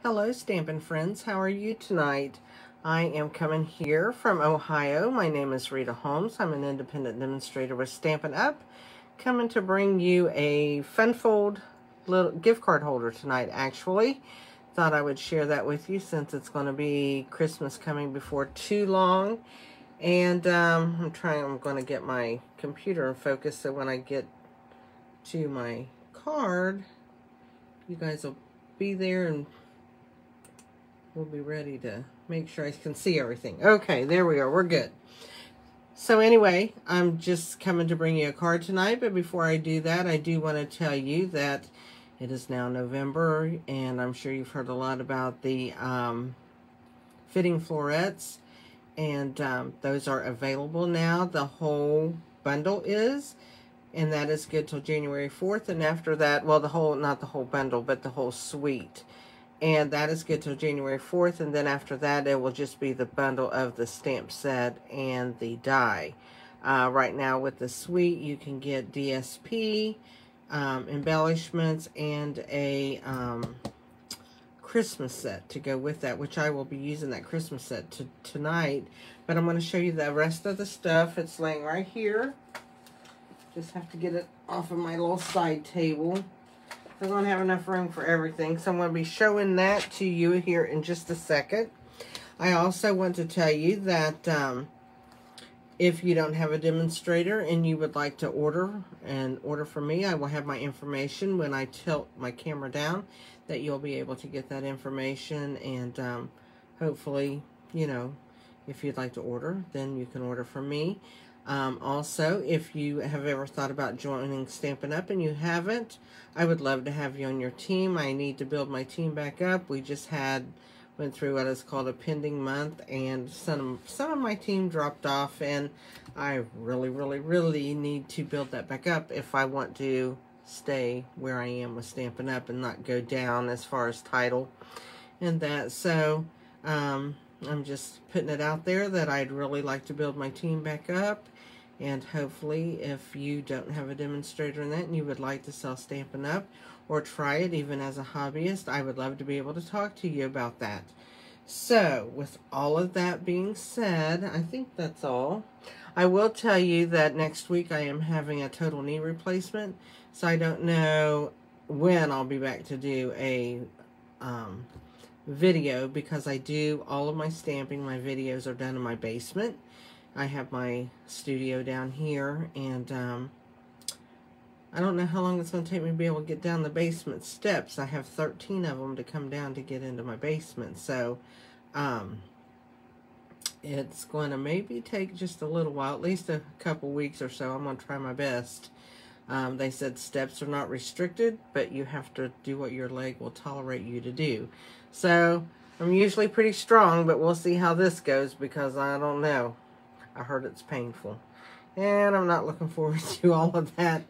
Hello, Stampin' friends. How are you tonight? I am coming here from Ohio. My name is Rita Holmes. I'm an independent demonstrator with Stampin' Up, coming to bring you a Funfold little gift card holder tonight, actually. Thought I would share that with you since it's going to be Christmas coming before too long. And I'm going to get my computer in focus so when I get to my card, you guys will be there and we'll be ready to make sure I can see everything. Okay, there we are. We're good. So anyway, I'm just coming to bring you a card tonight, but before I do that, I do want to tell you that it is now November, and I'm sure you've heard a lot about the fitting florets, and those are available now. The whole bundle is, and that is good till January 4th, and after that, well, not the whole bundle, but the whole suite. And that is good till January 4th, and then after that, it will just be the bundle of the stamp set and the die. Right now with the suite, you can get DSP, embellishments, and a Christmas set to go with that, which I will be using that Christmas set tonight. But I'm going to show you the rest of the stuff. It's laying right here. Just have to get it off of my little side table. I don't have enough room for everything, so I'm going to be showing that to you here in just a second. I also want to tell you that if you don't have a demonstrator and you would like to order from me, I will have my information when I tilt my camera down, that you'll be able to get that information, and hopefully, you know, if you'd like to order, then you can order from me. Also, if you have ever thought about joining Stampin' Up and you haven't, I would love to have you on your team. I need to build my team back up. We just went through what is called a pending month, and some of my team dropped off, and I really need to build that back up if I want to stay where I am with Stampin' Up and not go down as far as title and that. So, I'm just putting it out there that I'd really like to build my team back up. And hopefully, if you don't have a demonstrator in that and you would like to sell Stampin' Up or try it even as a hobbyist, I would love to be able to talk to you about that. So, with all of that being said, I think that's all. I will tell you that next week I am having a total knee replacement, so I don't know when I'll be back to do a video, because I do all of my stamping. My videos are done in my basement. I have my studio down here, and I don't know how long it's going to take me to be able to get down the basement steps. I have 13 of them to come down to get into my basement, so it's going to maybe take just a little while, at least a couple weeks or so. I'm going to try my best. They said steps are not restricted, but you have to do what your leg will tolerate you to do. So I'm usually pretty strong, but we'll see how this goes, because I don't know. I heard it's painful, and I'm not looking forward to all of that.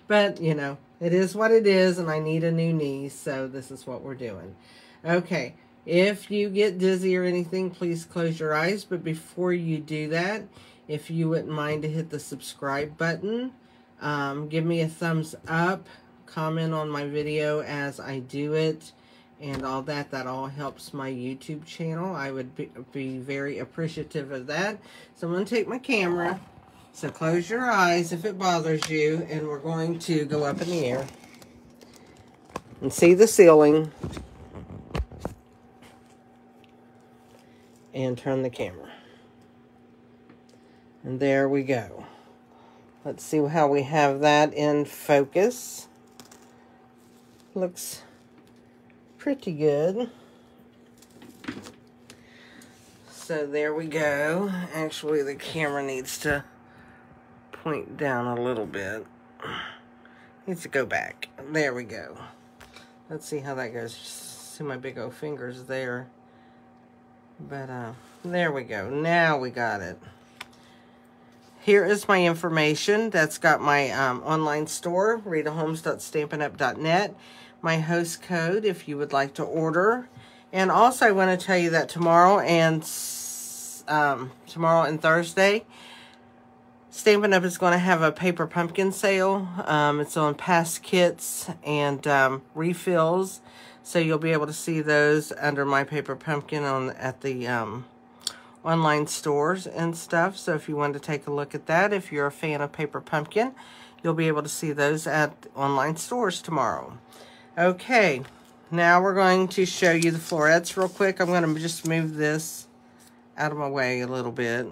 But, you know, it is what it is, and I need a new knee, so this is what we're doing. Okay, if you get dizzy or anything, please close your eyes. But before you do that, if you wouldn't mind to hit the subscribe button, give me a thumbs up, comment on my video as I do it, and all that. That all helps my YouTube channel. I would be very appreciative of that. So I'm going to take my camera. So close your eyes if it bothers you. And we're going to go up in the air and see the ceiling. And turn the camera. And there we go. Let's see how we have that in focus. Looks pretty good. So there we go. Actually, the camera needs to point down a little bit. Needs to go back. There we go. Let's see how that goes. See my big old fingers there. But there we go. Now we got it. Here is my information. That's got my online store, ritaholmes.stampinup.net. My host code if you would like to order. And also I want to tell you that tomorrow and Thursday, Stampin' Up is going to have a paper pumpkin sale. It's on past kits and refills. So you'll be able to see those under My Paper Pumpkin at the online stores and stuff. So if you want to take a look at that, if you're a fan of Paper Pumpkin, you'll be able to see those at online stores tomorrow. Okay, now we're going to show you the florets real quick. I'm going to just move this out of my way a little bit.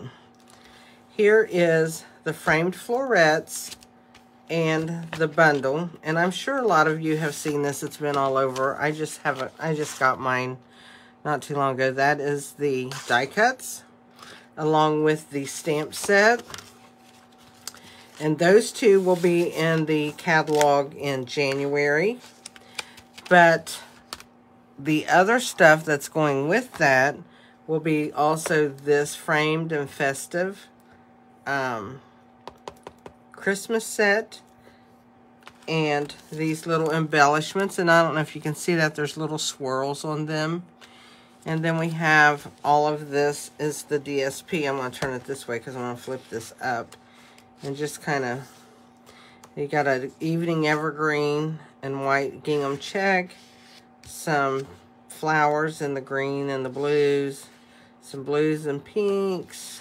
Here is the framed florets and the bundle, and I'm sure a lot of you have seen this. It's been all over. I just got mine not too long ago. That is the die cuts along with the stamp set, and those two will be in the catalog in January. But the other stuff that's going with that will be also this framed and festive Christmas set, and these little embellishments, and I don't know if you can see that there's little swirls on them. And then we have all of this is the DSP. I'm going to turn it this way because I'm going to flip this up and just kind of, you got an evening evergreen and white gingham check, some flowers in the green and the blues, some blues and pinks,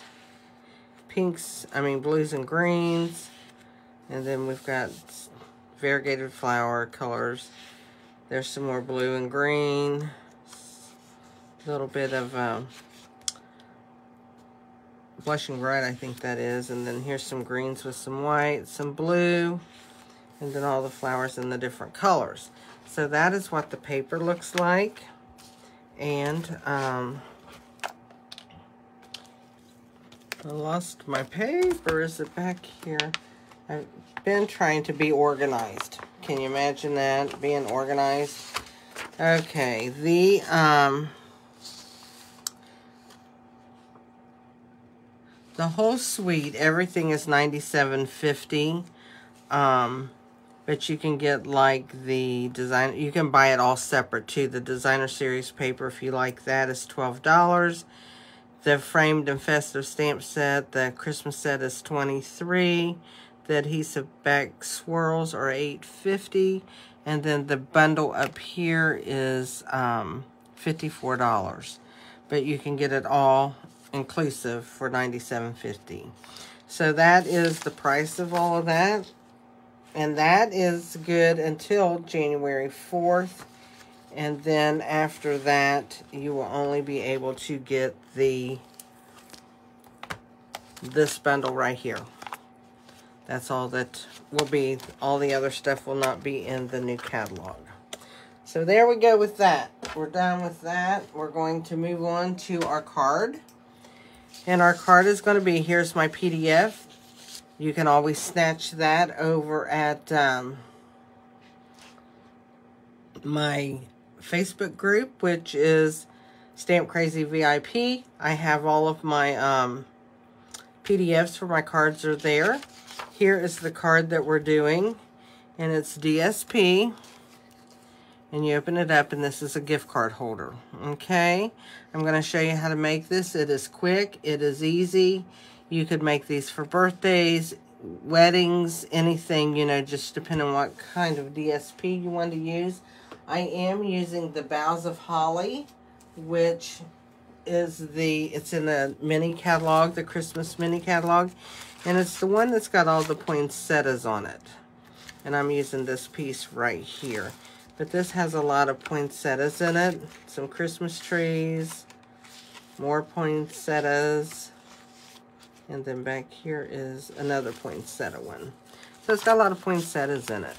blues and greens, and then we've got variegated flower colors. There's some more blue and green, a little bit of blushing red, I think that is, and then here's some greens with some white, some blue, and then all the flowers in the different colors. So that is what the paper looks like. And I lost my paper. Is it back here? I've been trying to be organized. Can you imagine that, being organized? Okay, the whole suite, everything is $97.50. But you can get like the design, you can buy it all separate too. The designer series paper, if you like that, is $12. The framed and festive stamp set, the Christmas set, is $23. The adhesive back swirls are $8.50. And then the bundle up here is $54. But you can get it all inclusive for $97.50. So that is the price of all of that. And that is good until January 4th. And then after that, you will only be able to get this bundle right here. That's all that will be. All the other stuff will not be in the new catalog. So there we go with that. We're done with that. We're going to move on to our card. And our card is going to be, here's my PDF. You can always snatch that over at my Facebook group, which is Stamp Crazy VIP. I have all of my PDFs for my cards are there. Here is the card that we're doing, and it's DSP. And you open it up, and this is a gift card holder. Okay, I'm going to show you how to make this. It is quick. It is easy. You could make these for birthdays, weddings, anything, you know, just depending on what kind of DSP you want to use. I am using the Boughs of Holly, which is it's in the mini catalog, the Christmas mini catalog. And it's the one that's got all the poinsettias on it. And I'm using this piece right here. But this has a lot of poinsettias in it. Some Christmas trees, more poinsettias. And then back here is another poinsettia one. So it's got a lot of poinsettias in it.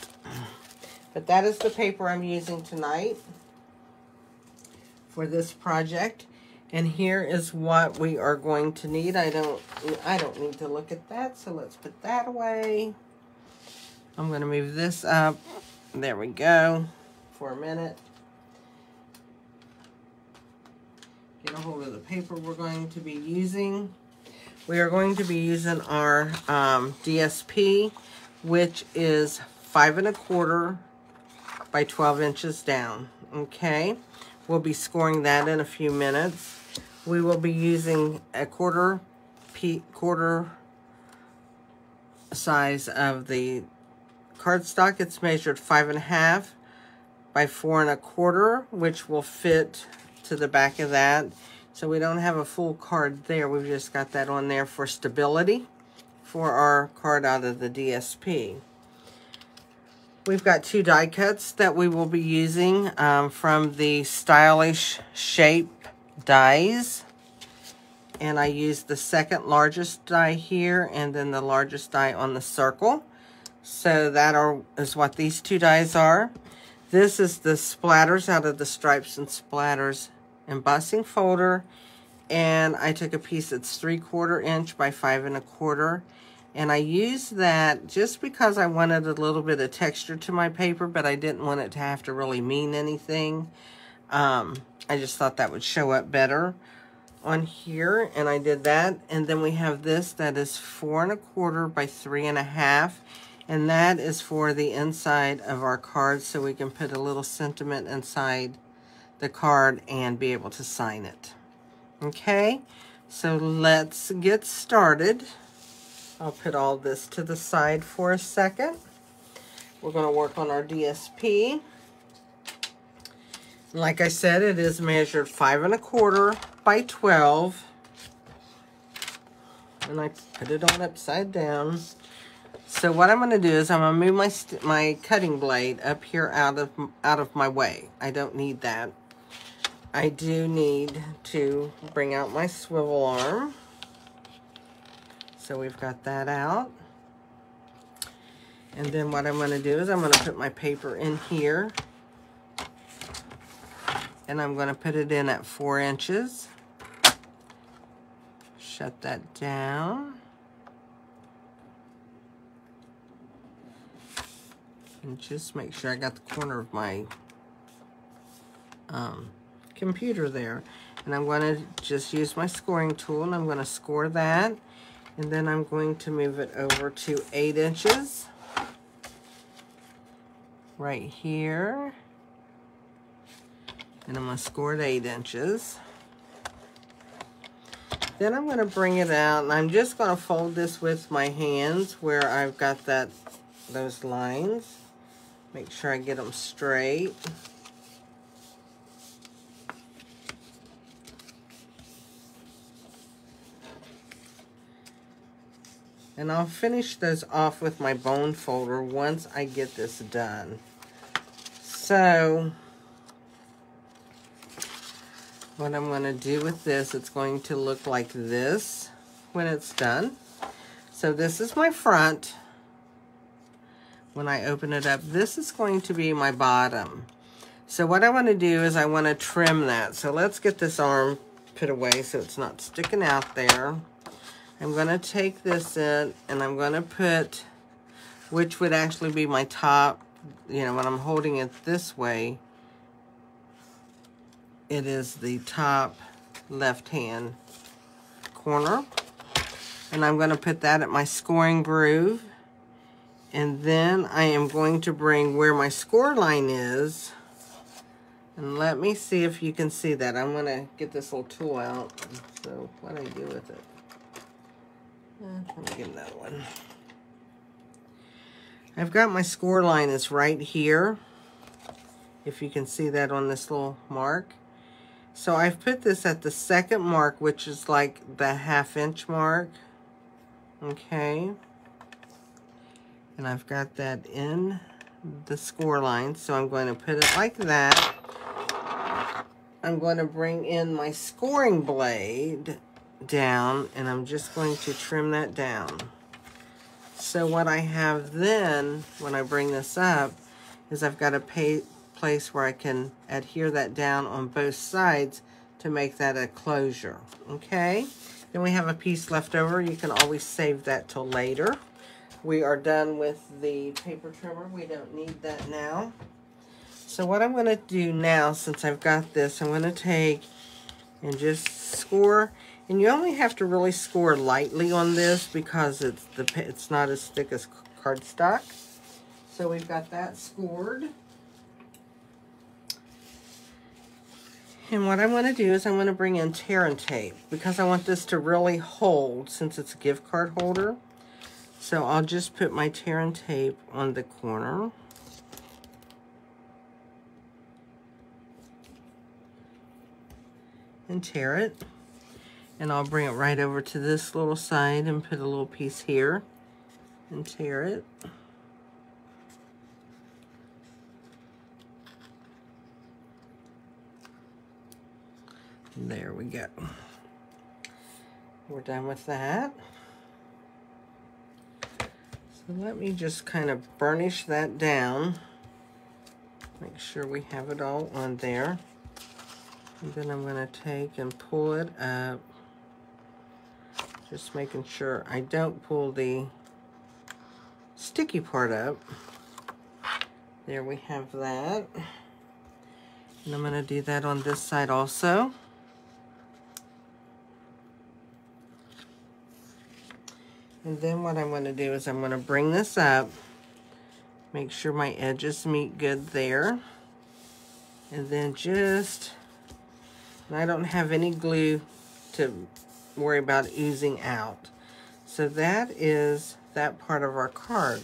But that is the paper I'm using tonight for this project. And here is what we are going to need. I don't need to look at that, so let's put that away. I'm going to move this up. There we go. For a minute. Get a hold of the paper we're going to be using. We are going to be using our DSP, which is 5 1/4 by 12 inches down. Okay, we'll be scoring that in a few minutes. We will be using a quarter size of the cardstock. It's measured 5 1/2 by 4 1/4, which will fit to the back of that. So we don't have a full card there. We've just got that on there for stability for our card out of the DSP. We've got 2 die cuts that we will be using from the Stylish Shape dies. And I used the second largest die here and then the largest die on the circle. So that is what these 2 dies are. This is the Splatters out of the Stripes and Splatters embossing folder. And I took a piece that's 3/4 inch by 5 1/4. And I used that just because I wanted a little bit of texture to my paper, but I didn't want it to have to really mean anything. I just thought that would show up better on here, and I did that. And then we have this that is 4 1/4 by 3 1/2, and that is for the inside of our card, so we can put a little sentiment inside the card and be able to sign it. Okay, so let's get started. I'll put all this to the side for a second. We're going to work on our DSP. Like I said, it is measured 5 1/4 by 12. And I put it on upside down. So what I'm going to do is I'm going to move my cutting blade up here out of my way. I don't need that. I do need to bring out my swivel arm. So we've got that out. And then what I'm going to do is I'm going to put my paper in here. And I'm going to put it in at 4 inches. Shut that down. And just make sure I got the corner of my computer there. And I'm going to just use my scoring tool and I'm going to score that. And then I'm going to move it over to 8 inches. Right here. And I'm going to score it 8 inches. Then I'm going to bring it out, and I'm just going to fold this with my hands where I've got those lines. Make sure I get them straight. And I'll finish those off with my bone folder once I get this done. So what I'm going to do with this, it's going to look like this when it's done. So this is my front. When I open it up, this is going to be my bottom. So what I want to do is I want to trim that. So let's get this arm put away so it's not sticking out there. I'm going to take this in and I'm going to put, which would actually be my top, you know, when I'm holding it this way, it is the top left-hand corner. And I'm going to put that at my scoring groove. And then I am going to bring where my score line is. And let me see if you can see that. I'm going to get this little tool out. So what do I do with it? Let me get another one. I've got my score line is right here. If you can see that on this little mark. So I've put this at the second mark, which is like the 1/2 inch mark. Okay. And I've got that in the score line. So I'm going to put it like that. I'm going to bring in my scoring blade down, and I'm just going to trim that down. So what I have then, when I bring this up, is I've got a place where I can adhere that down on both sides to make that a closure. Okay? Then we have a piece left over. You can always save that till later. We are done with the paper trimmer. We don't need that now. So what I'm going to do now, since I've got this, I'm going to take and just score. And you only have to really score lightly on this because it's not as thick as cardstock. So we've got that scored. And what I'm going to do is I'm going to bring in tear and tape because I want this to really hold since it's a gift card holder. So I'll just put my tear and tape on the corner. and tear it. And I'll bring it right over to this little side and put a little piece here and tear it. There we go. We're done with that. So let me just kind of burnish that down. Make sure we have it all on there. And then I'm going to take and pull it up. Just making sure I don't pull the sticky part up. There we have that. And I'm going to do that on this side also. And then what I'm going to do is I'm going to bring this up, make sure my edges meet good there. And then just, and I don't have any glue to worry about oozing out. So that is that part of our card.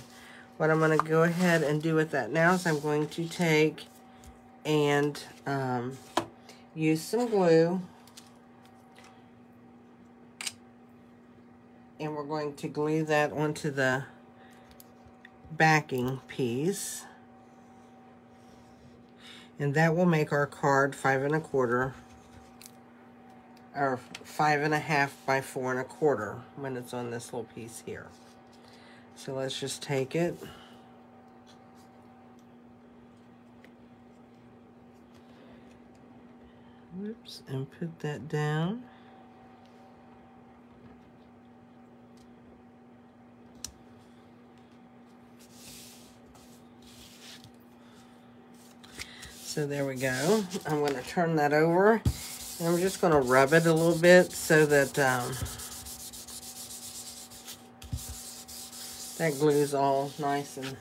What I'm going to go ahead and do with that now is I'm going to take and use some glue. And we're going to glue that onto the backing piece. And that will make our card 5 1/4 or 5 1/2 by 4 1/4 when it's on this little piece here. So let's just take it. Whoops, and put that down. So there we go. I'm going to turn that over, and I'm just going to rub it a little bit so that that glue's all nice and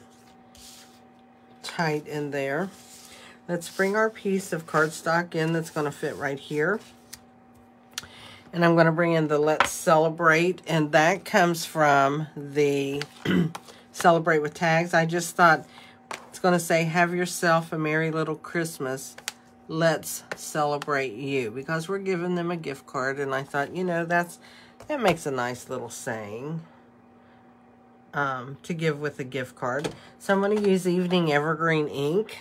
tight in there. Let's bring our piece of cardstock in that's going to fit right here. And I'm going to bring in the Let's Celebrate, and that comes from the Celebrate with Tags. I just thought it's going to say, have yourself a merry little Christmas. Let's celebrate you. Because we're giving them a gift card, and I thought, you know, that makes a nice little saying to give with a gift card. So I'm going to use Evening Evergreen ink.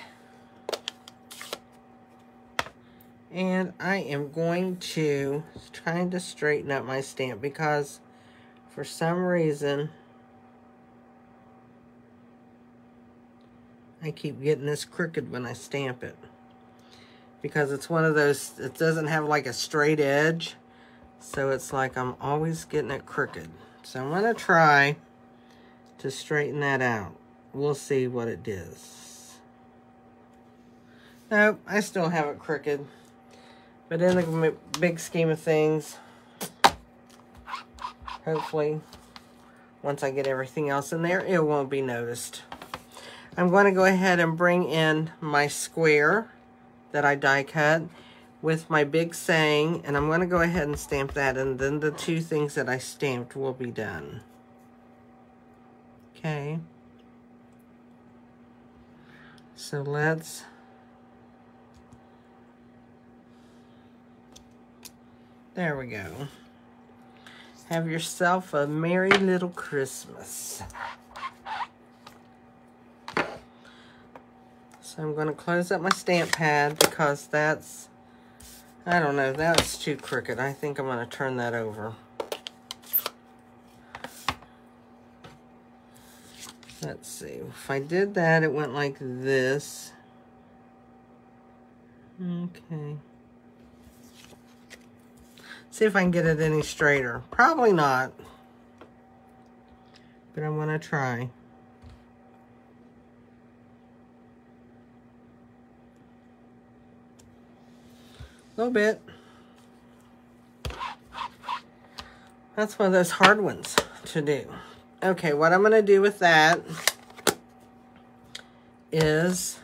And I am going to try to straighten up my stamp because for some reason I keep getting this crooked when I stamp it. Because it's one of those, it doesn't have like a straight edge. So it's like I'm always getting it crooked. So I'm going to try to straighten that out. We'll see what it does. Nope, I still have it crooked. But in the big scheme of things, hopefully, once I get everything else in there, it won't be noticed. I'm going to go ahead and bring in my square that I die cut with my big saying, and I'm going to go ahead and stamp that, and then the two things that I stamped will be done. Okay. So let's... There we go. Have yourself a merry little Christmas. So I'm going to close up my stamp pad because that's, I don't know, that's too crooked. I think I'm going to turn that over. Let's see. If I did that, it went like this. Okay. See if I can get it any straighter. Probably not. But I'm going to try. A little bit. That's one of those hard ones to do. Okay, what I'm going to do with that is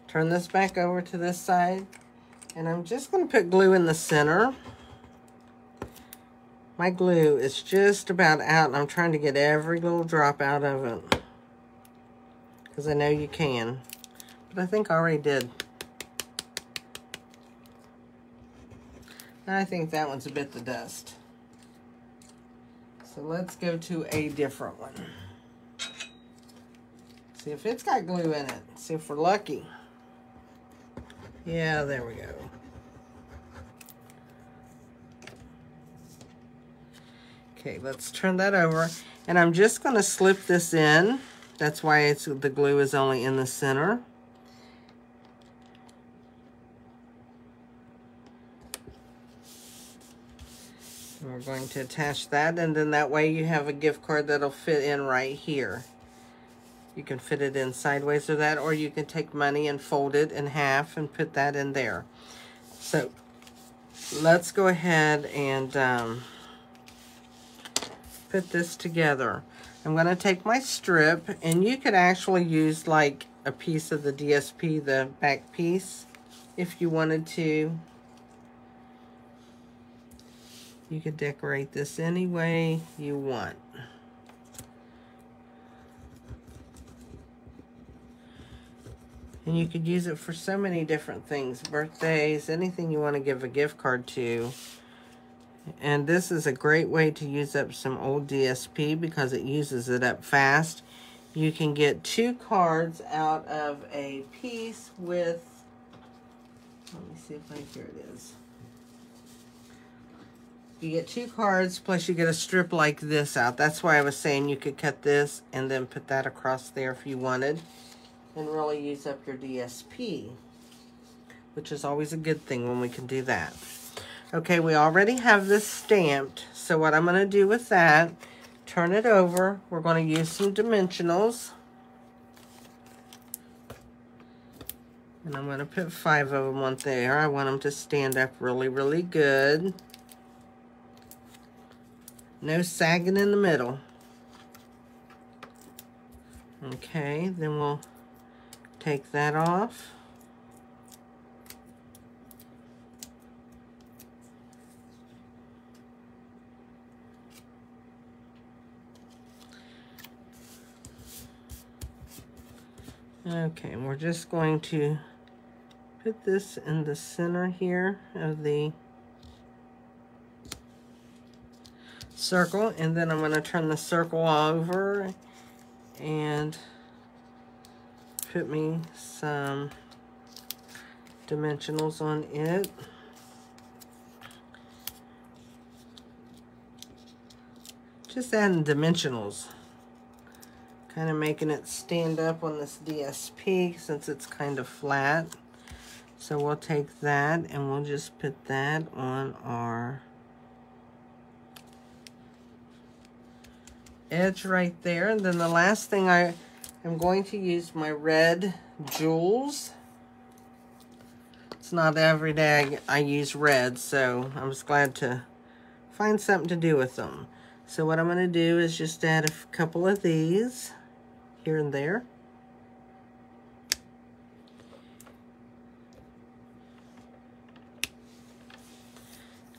turn this back over to this side. And I'm just going to put glue in the center. My glue is just about out, and I'm trying to get every little drop out of it. Because I know you can. But I think I already did. I think that one's a bit the dust. So let's go to a different one. See if it's got glue in it. See if we're lucky. Yeah, there we go. Okay, let's turn that over. And I'm just going to slip this in. That's why the glue is only in the center. And we're going to attach that, and then that way you have a gift card that'll fit in right here. You can fit it in sideways or that, or you can take money and fold it in half and put that in there. So let's go ahead and put this together. I'm going to take my strip, and you could actually use like a piece of the DSP, the back piece, if you wanted to. You could decorate this any way you want. And you could use it for so many different things. Birthdays, anything you want to give a gift card to. And this is a great way to use up some old DSP because it uses it up fast. You can get 2 cards out of a piece with, let me see if here it is. You get 2 cards, plus you get a strip like this out. That's why I was saying you could cut this and then put that across there if you wanted. And really use up your DSP. Which is always a good thing when we can do that. Okay, we already have this stamped. So what I'm going to do with that, turn it over. We're going to use some dimensionals. And I'm going to put 5 of them on there. I want them to stand up really, really good. No sagging in the middle. Okay, then we'll take that off. Okay, and we're just going to put this in the center here of the circle, and then I'm going to turn the circle over and put me some dimensionals on it. Just adding dimensionals, kind of making it stand up on this DSP since it's kind of flat. So we'll take that and we'll just put that on our edge right there. And then the last thing I'm going to use my red jewels. It's not every day I use red, so I was glad to find something to do with them. So what I'm going to do is just add a couple of these here and there.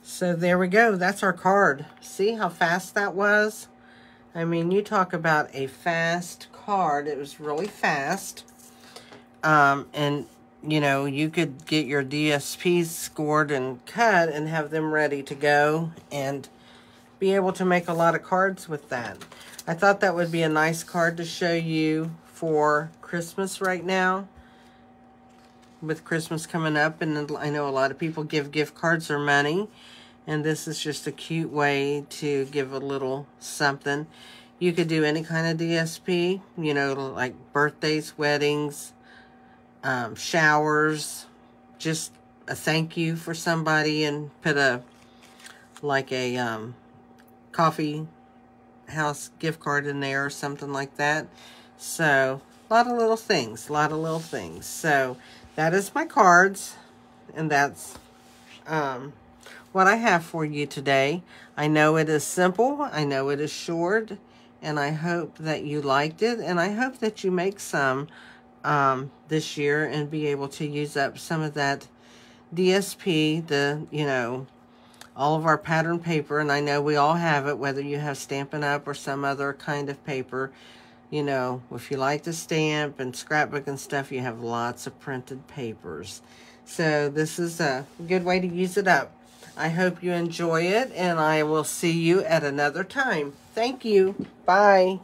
So there we go. That's our card. See how fast that was? I mean, you talk about a fast card. It was really fast. And, you know, you could get your DSPs scored and cut and have them ready to go and be able to make a lot of cards with that. I thought that would be a nice card to show you for Christmas right now. With Christmas coming up, and I know a lot of people give gift cards or money. And this is just a cute way to give a little something. You could do any kind of DSP, you know, like birthdays, weddings, showers, just a thank you for somebody, and put a, like a coffee house gift card in there or something like that. So, a lot of little things, So, that is my cards, and that's what I have for you today. I know it is simple, I know it is short, and I hope that you liked it, and I hope that you make some this year and be able to use up some of that DSP, you know, all of our pattern paper, and I know we all have it, whether you have Stampin' Up or some other kind of paper. You know, if you like to stamp and scrapbook and stuff, you have lots of printed papers. So this is a good way to use it up. I hope you enjoy it, and I will see you at another time. Thank you. Bye.